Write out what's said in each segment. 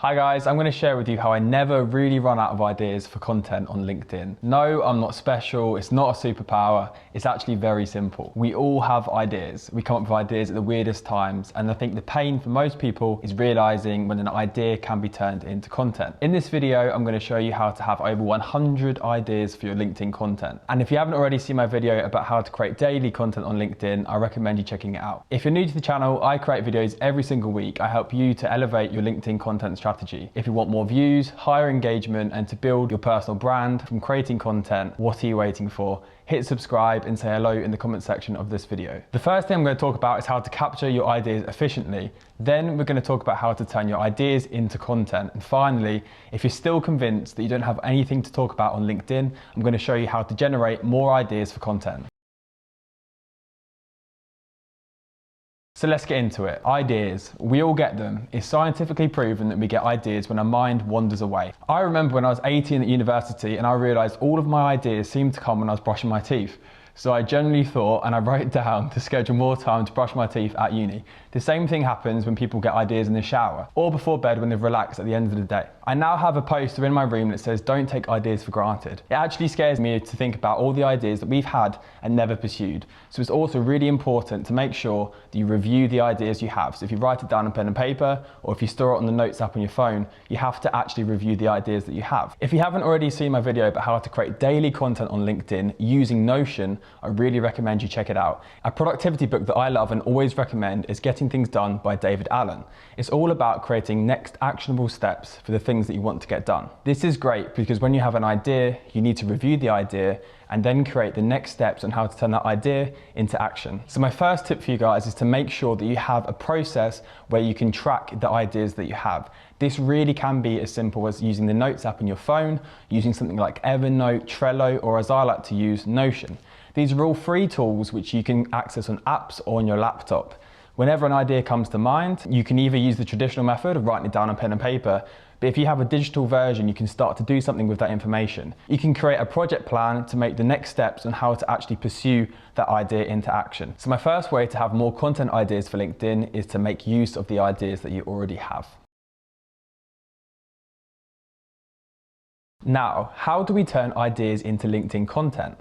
Hi guys, I'm going to share with you how I never really run out of ideas for content on LinkedIn. No, I'm not special, it's not a superpower, it's actually very simple. We all have ideas. We come up with ideas at the weirdest times, and I think the pain for most people is realizing when an idea can be turned into content. In this video, I'm going to show you how to have over 100 ideas for your LinkedIn content. And if you haven't already seen my video about how to create daily content on LinkedIn, I recommend you checking it out. If you're new to the channel, I create videos every single week. I help you to elevate your LinkedIn content strategy. If you want more views, higher engagement, and to build your personal brand from creating content, what are you waiting for? Hit subscribe and say hello in the comment section of this video. The first thing I'm going to talk about is how to capture your ideas efficiently. Then we're going to talk about how to turn your ideas into content. And finally, if you're still convinced that you don't have anything to talk about on LinkedIn, I'm going to show you how to generate more ideas for content. So let's get into it. Ideas, we all get them. It's scientifically proven that we get ideas when our mind wanders away. I remember when I was 18 at university and I realized all of my ideas seemed to come when I was brushing my teeth. So I generally thought, and I wrote down to schedule more time to brush my teeth at uni. The same thing happens when people get ideas in the shower or before bed when they've relaxed at the end of the day. I now have a poster in my room that says, "Don't take ideas for granted." It actually scares me to think about all the ideas that we've had and never pursued. So it's also really important to make sure that you review the ideas you have. So if you write it down on pen and paper, or if you store it on the notes app on your phone, you have to actually review the ideas that you have. If you haven't already seen my video about how to create daily content on LinkedIn using Notion, I really recommend you check it out. A productivity book that I love and always recommend is Getting Things Done by David Allen. It's all about creating next actionable steps for the things that you want to get done. This is great because when you have an idea, you need to review the idea and then create the next steps on how to turn that idea into action. So my first tip for you guys is to make sure that you have a process where you can track the ideas that you have. This really can be as simple as using the Notes app on your phone, using something like Evernote, Trello, or as I like to use, Notion. These are all free tools which you can access on apps or on your laptop. Whenever an idea comes to mind, you can either use the traditional method of writing it down on pen and paper, but if you have a digital version, you can start to do something with that information. You can create a project plan to make the next steps on how to actually pursue that idea into action. So my first way to have more content ideas for LinkedIn is to make use of the ideas that you already have. Now, how do we turn ideas into LinkedIn content?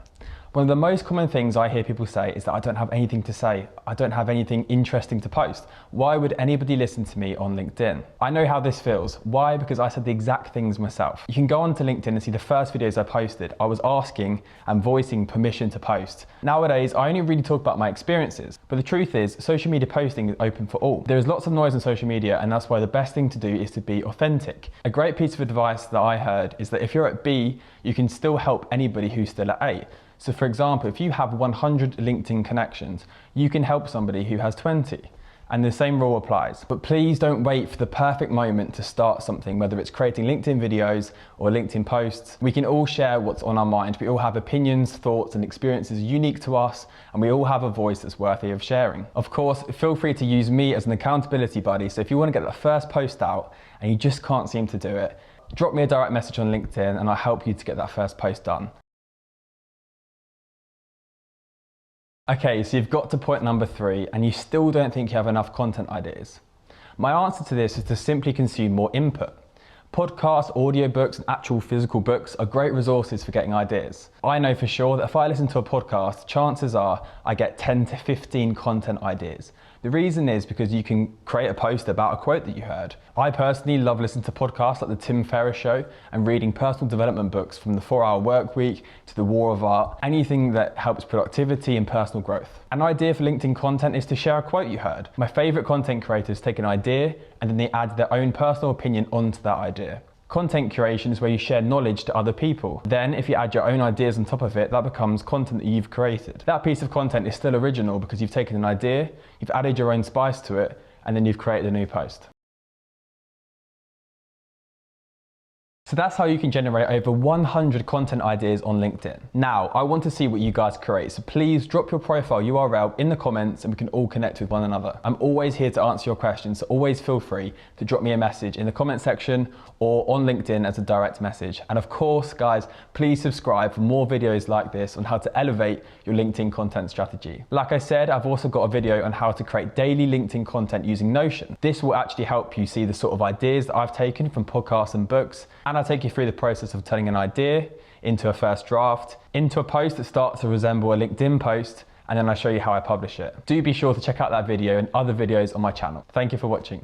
One of the most common things I hear people say is that I don't have anything to say. I don't have anything interesting to post. Why would anybody listen to me on LinkedIn? I know how this feels. Why? Because I said the exact things myself. You can go onto LinkedIn and see the first videos I posted. I was asking and voicing permission to post. Nowadays, I only really talk about my experiences. But the truth is, social media posting is open for all. There is lots of noise on social media, and that's why the best thing to do is to be authentic. A great piece of advice that I heard is that if you're at B, you can still help anybody who's still at A. So for example, if you have 100 LinkedIn connections, you can help somebody who has 20. And the same rule applies. But please don't wait for the perfect moment to start something, whether it's creating LinkedIn videos or LinkedIn posts. We can all share what's on our mind. We all have opinions, thoughts, and experiences unique to us, and we all have a voice that's worthy of sharing. Of course, feel free to use me as an accountability buddy. So if you want to get that first post out and you just can't seem to do it, drop me a direct message on LinkedIn and I'll help you to get that first post done. Okay, so you've got to point number 3 and you still don't think you have enough content ideas. My answer to this is to simply consume more input. Podcasts, audiobooks, and actual physical books are great resources for getting ideas. I know for sure that if I listen to a podcast, chances are I get 10 to 15 content ideas. The reason is because you can create a post about a quote that you heard. I personally love listening to podcasts like The Tim Ferriss Show and reading personal development books from The 4-Hour Workweek to The War of Art, anything that helps productivity and personal growth. An idea for LinkedIn content is to share a quote you heard. My favorite content creators take an idea and then they add their own personal opinion onto that idea. Content curation is where you share knowledge to other people. Then if you add your own ideas on top of it, that becomes content that you've created. That piece of content is still original because you've taken an idea, you've added your own spice to it, and then you've created a new post. So that's how you can generate over 100 content ideas on LinkedIn. Now, I want to see what you guys create, so please drop your profile URL in the comments and we can all connect with one another. I'm always here to answer your questions, so always feel free to drop me a message in the comment section or on LinkedIn as a direct message. And of course, guys, please subscribe for more videos like this on how to elevate your LinkedIn content strategy. Like I said, I've also got a video on how to create daily LinkedIn content using Notion. This will actually help you see the sort of ideas that I've taken from podcasts and books, and I'll take you through the process of turning an idea into a first draft, into a post that starts to resemble a LinkedIn post, and then I show you how I publish it. Do be sure to check out that video and other videos on my channel. Thank you for watching.